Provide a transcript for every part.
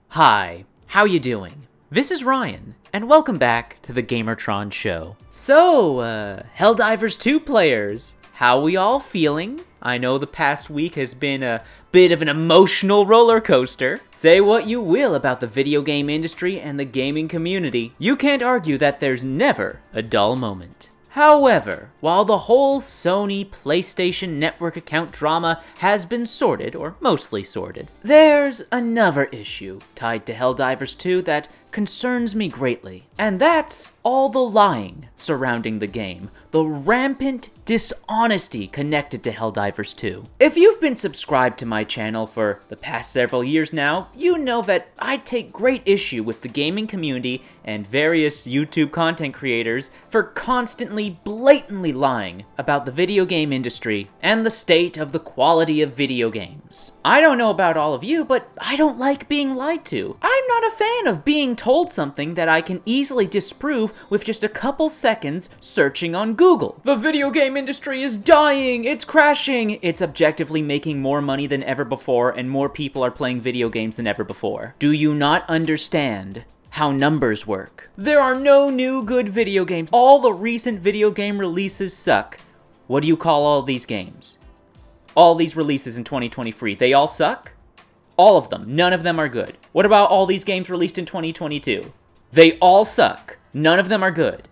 Hi, how you doing? This is Ryan, and welcome back to the Gamertron Show. So, Helldivers 2 players, how we all feeling? I know the past week has been a bit of an emotional roller coaster. Say what you will about the video game industry and the gaming community, you can't argue that there's never a dull moment. However, while the whole Sony PlayStation Network account drama has been sorted, or mostly sorted, there's another issue tied to Helldivers 2 that concerns me greatly, and that's all the lying surrounding the game, the rampant dishonesty connected to Helldivers 2. If you've been subscribed to my channel for the past several years now, you know that I take great issue with the gaming community and various YouTube content creators for constantly, blatantly lying about the video game industry and the state of the quality of video games. I don't know about all of you, but I don't like being lied to. I'm not a fan of being told something that I can easily disprove with just a couple seconds searching on Google. The video game industry is dying, it's crashing, it's objectively making more money than ever before, and more people are playing video games than ever before. Do you not understand how numbers work? There are no new good video games. All the recent video game releases suck. What do you call all these games? All these releases in 2023, they all suck? All of them. None of them are good. What about all these games released in 2022? They all suck. None of them are good.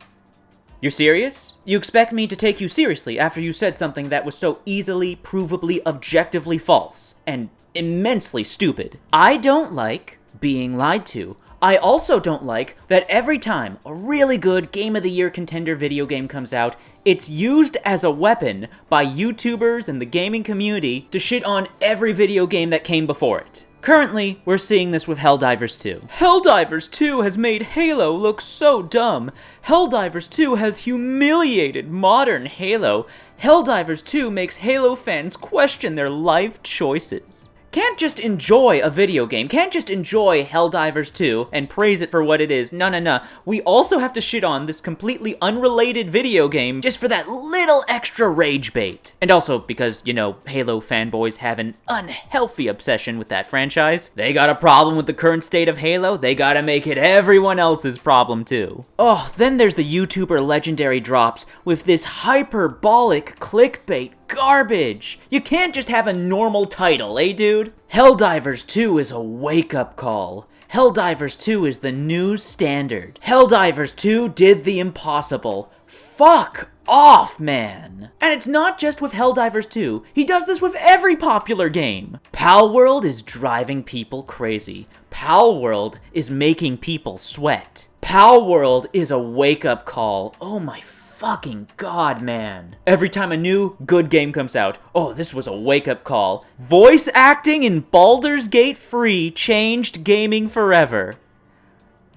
You're serious? You expect me to take you seriously after you said something that was so easily, provably, objectively false and immensely stupid? I don't like being lied to. I also don't like that every time a really good Game of the Year contender video game comes out, it's used as a weapon by YouTubers and the gaming community to shit on every video game that came before it. Currently, we're seeing this with Helldivers 2. Helldivers 2 has made Halo look so dumb. Helldivers 2 has humiliated modern Halo. Helldivers 2 makes Halo fans question their life choices. Can't just enjoy a video game, can't just enjoy Helldivers 2 and praise it for what it is. No. We also have to shit on this completely unrelated video game just for that little extra rage bait. And also because, you know, Halo fanboys have an unhealthy obsession with that franchise. They got a problem with the current state of Halo, they gotta make it everyone else's problem too. Oh, then there's the YouTuber Legendary Drops with this hyperbolic clickbait garbage. You can't just have a normal title, eh, dude? Helldivers 2 is a wake-up call. Helldivers 2 is the new standard. Helldivers 2 did the impossible. Fuck off, man. And it's not just with Helldivers 2. He does this with every popular game. Palworld is driving people crazy. Palworld is making people sweat. Palworld is a wake-up call. Oh my fucking god, man. Every time a new good game comes out, oh, this was a wake-up call. Voice acting in Baldur's Gate Free changed gaming forever.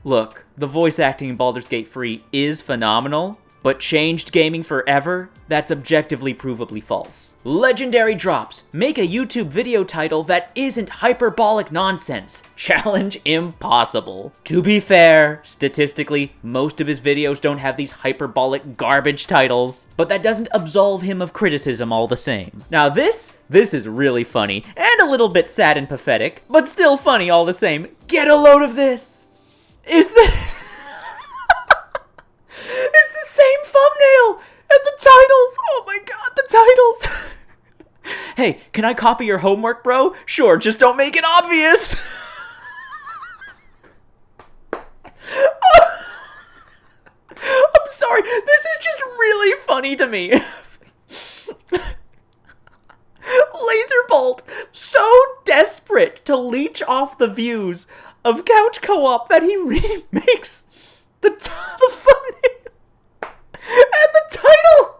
Look, the voice acting in Baldur's Gate Free is phenomenal, but changed gaming forever? That's objectively provably false. Legendary Drops. Make a YouTube video title that isn't hyperbolic nonsense. Challenge impossible. To be fair, statistically, most of his videos don't have these hyperbolic garbage titles, but that doesn't absolve him of criticism all the same. Now this is really funny, and a little bit sad and pathetic, but still funny all the same. Get a load of this. Is this... It's the same thumbnail and the titles. Oh my god, the titles. Hey, can I copy your homework, bro? Sure, just don't make it obvious. I'm sorry, this is just really funny to me. Laserbolt, so desperate to leech off the views of Couch Co-op that he remakes the thumbnail and the title.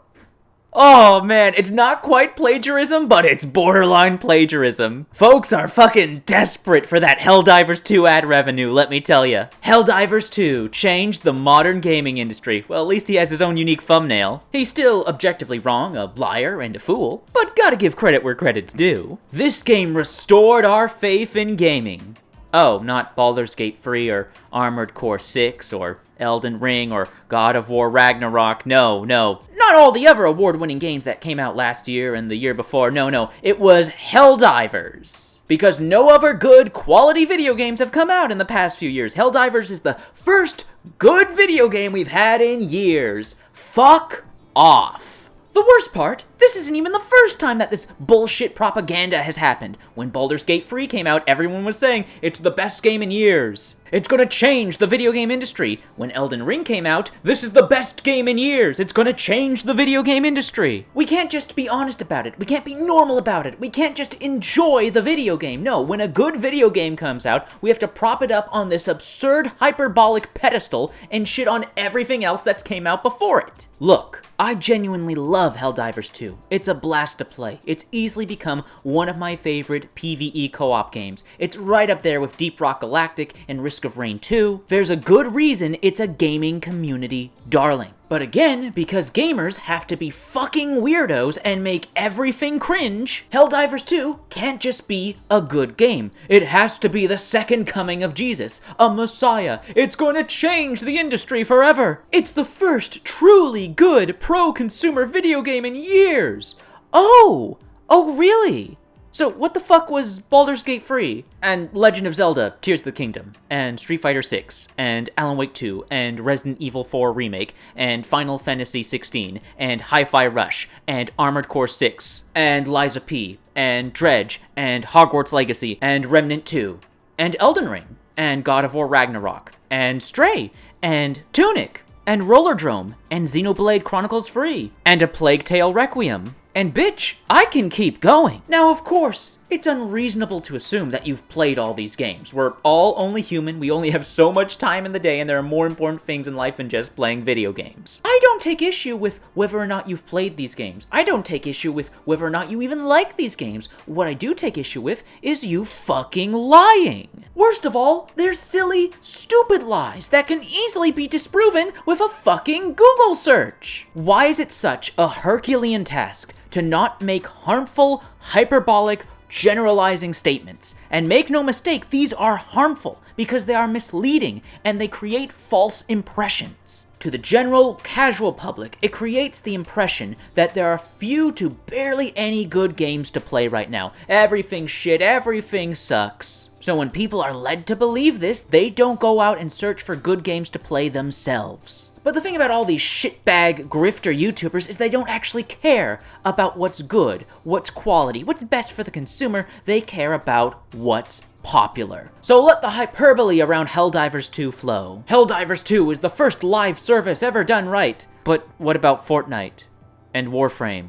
Oh man, it's not quite plagiarism, but it's borderline plagiarism. Folks are fucking desperate for that Helldivers 2 ad revenue, let me tell ya. Helldivers 2 changed the modern gaming industry. Well, at least he has his own unique thumbnail. He's still objectively wrong, a liar and a fool, but gotta give credit where credit's due. This game restored our faith in gaming. Oh, not Baldur's Gate Free or Armored Core 6 or Elden Ring or God of War Ragnarok. No. Not all the other award-winning games that came out last year and the year before. No. It was Helldivers. Because no other good quality video games have come out in the past few years. Helldivers is the first good video game we've had in years. Fuck off. The worst part, this isn't even the first time that this bullshit propaganda has happened. When Baldur's Gate 3 came out, everyone was saying, it's the best game in years. It's gonna change the video game industry. When Elden Ring came out, this is the best game in years. It's gonna change the video game industry. We can't just be honest about it. We can't be normal about it. We can't just enjoy the video game. No, when a good video game comes out, we have to prop it up on this absurd hyperbolic pedestal and shit on everything else that's came out before it. Look, I genuinely love Helldivers 2. It's a blast to play. It's easily become one of my favorite PvE co-op games. It's right up there with Deep Rock Galactic and Risk of Rain 2. There's a good reason it's a gaming community darling. But again, because gamers have to be fucking weirdos and make everything cringe, Helldivers 2 can't just be a good game. It has to be the second coming of Jesus, a messiah. It's going to change the industry forever. It's the first truly good pro-consumer video game in years. Oh, really? So what the fuck was Baldur's Gate 3, and Legend of Zelda Tears of the Kingdom, and Street Fighter 6, and Alan Wake 2, and Resident Evil 4 Remake, and Final Fantasy 16, and Hi-Fi Rush, and Armored Core 6, and Liza P, and Dredge, and Hogwarts Legacy, and Remnant 2, and Elden Ring, and God of War Ragnarok, and Stray, and Tunic, and Rollerdrome, and Xenoblade Chronicles 3, and A Plague Tale Requiem. And bitch, I can keep going. Now, of course, it's unreasonable to assume that you've played all these games. We're all only human, we only have so much time in the day, and there are more important things in life than just playing video games. I don't take issue with whether or not you've played these games. I don't take issue with whether or not you even like these games. What I do take issue with is you fucking lying. Worst of all, they're silly, stupid lies that can easily be disproven with a fucking Google search. Why is it such a Herculean task to not make harmful, hyperbolic, generalizing statements? And make no mistake, these are harmful because they are misleading and they create false impressions. To the general, casual public, it creates the impression that there are few to barely any good games to play right now. Everything's shit, everything sucks. So when people are led to believe this, they don't go out and search for good games to play themselves. But the thing about all these shitbag grifter YouTubers is they don't actually care about what's good, what's quality, what's best for the consumer. They care about what's popular. So let the hyperbole around Helldivers 2 flow. Helldivers 2 is the first live service ever done right. But what about Fortnite, and Warframe,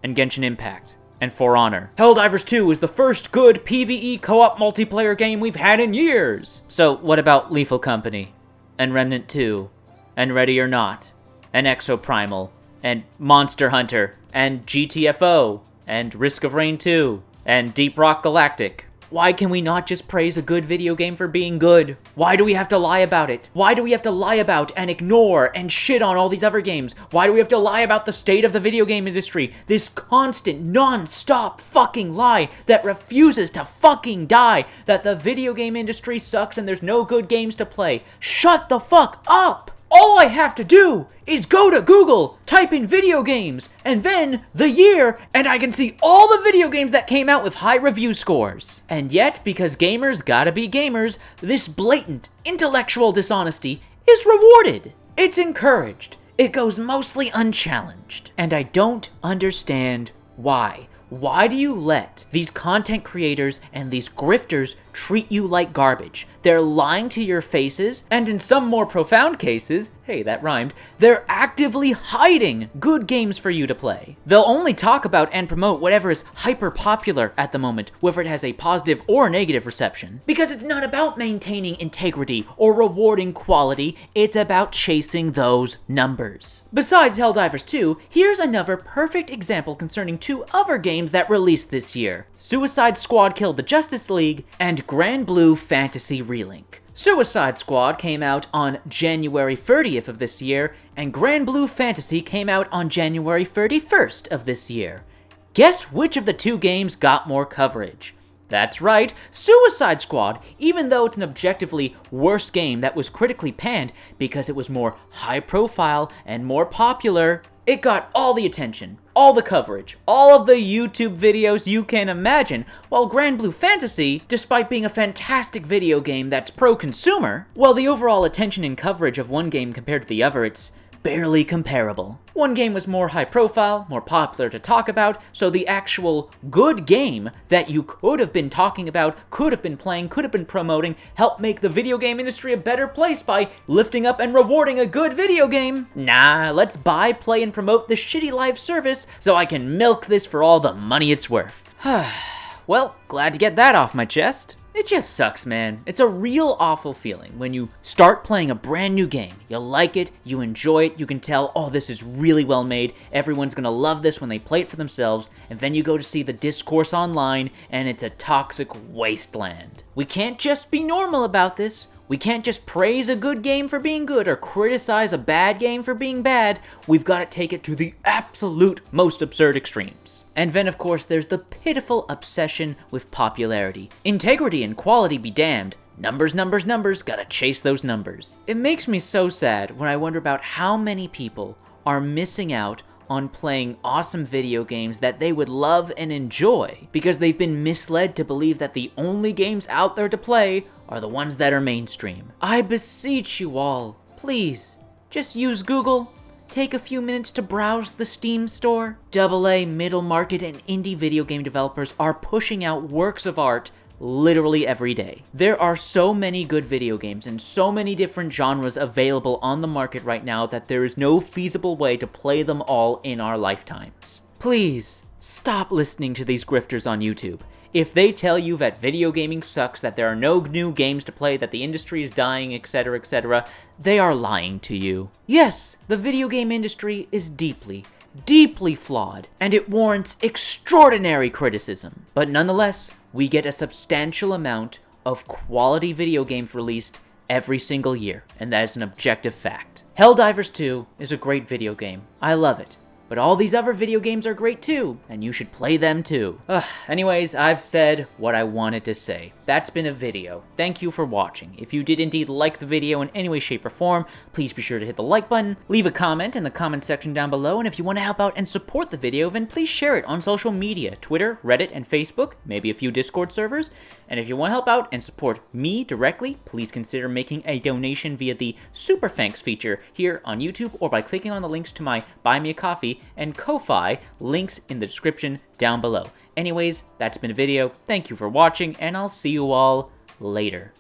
and Genshin Impact, and For Honor? Helldivers 2 is the first good PvE co-op multiplayer game we've had in years. So what about Lethal Company, and Remnant 2, and Ready or Not, and Exoprimal, and Monster Hunter, and GTFO, and Risk of Rain 2, and Deep Rock Galactic? Why can we not just praise a good video game for being good? Why do we have to lie about it? Why do we have to lie about and ignore and shit on all these other games? Why do we have to lie about the state of the video game industry? This constant, non-stop fucking lie that refuses to fucking die, that the video game industry sucks and there's no good games to play. Shut the fuck up! All I have to do is go to Google, type in video games, and then the year, and I can see all the video games that came out with high review scores. And yet, because gamers gotta be gamers, this blatant intellectual dishonesty is rewarded. It's encouraged. It goes mostly unchallenged. And I don't understand why. Why do you let these content creators and these grifters treat you like garbage? They're lying to your faces, and in some more profound cases, hey, that rhymed, they're actively hiding good games for you to play. They'll only talk about and promote whatever is hyper-popular at the moment, whether it has a positive or negative reception. Because it's not about maintaining integrity or rewarding quality, it's about chasing those numbers. Besides Helldivers 2, here's another perfect example concerning two other games that released this year. Suicide Squad Killed the Justice League, and Grand Blue Fantasy Relink. Suicide Squad came out on January 30th of this year, and Grand Blue Fantasy came out on January 31st of this year. Guess which of the two games got more coverage? That's right, Suicide Squad, even though it's an objectively worse game that was critically panned because it was more high profile and more popular, it got all the attention, all the coverage, all of the YouTube videos you can imagine, while Grand Blue Fantasy, despite being a fantastic video game that's pro-consumer, well, the overall attention and coverage of one game compared to the other, it's barely comparable. One game was more high profile, more popular to talk about, so the actual good game that you could have been talking about, could have been playing, could have been promoting, helped make the video game industry a better place by lifting up and rewarding a good video game. Nah, let's buy, play, and promote the shitty live service so I can milk this for all the money it's worth. Well, glad to get that off my chest. It just sucks, man. It's a real awful feeling when you start playing a brand new game. You like it, you enjoy it, you can tell, oh, this is really well made, everyone's gonna love this when they play it for themselves, and then you go to see the discourse online, and it's a toxic wasteland. We can't just be normal about this. We can't just praise a good game for being good or criticize a bad game for being bad. We've got to take it to the absolute most absurd extremes. And then, of course, there's the pitiful obsession with popularity. Integrity and quality be damned. Numbers, numbers, numbers, gotta chase those numbers. It makes me so sad when I wonder about how many people are missing out on playing awesome video games that they would love and enjoy because they've been misled to believe that the only games out there to play are the ones that are mainstream. I beseech you all, please, just use Google. Take a few minutes to browse the Steam store. AA, middle market, and indie video game developers are pushing out works of art literally every day. There are so many good video games and so many different genres available on the market right now that there is no feasible way to play them all in our lifetimes. Please, stop listening to these grifters on YouTube. If they tell you that video gaming sucks, that there are no new games to play, that the industry is dying, etc., they are lying to you. Yes, the video game industry is deeply flawed, and it warrants extraordinary criticism. But nonetheless, we get a substantial amount of quality video games released every single year, and that is an objective fact. Helldivers 2 is a great video game. I love it. But all these other video games are great too, and you should play them too. Anyways, I've said what I wanted to say. That's been a video. Thank you for watching. If you did indeed like the video in any way, shape, or form, please be sure to hit the like button, leave a comment in the comment section down below, and if you want to help out and support the video, then please share it on social media, Twitter, Reddit, and Facebook, maybe a few Discord servers. And if you want to help out and support me directly, please consider making a donation via the Super Thanks feature here on YouTube or by clicking on the links to my Buy Me a Coffee and Ko-Fi links in the description down below. Anyways, that's been a video. Thank you for watching, and I'll see you all later.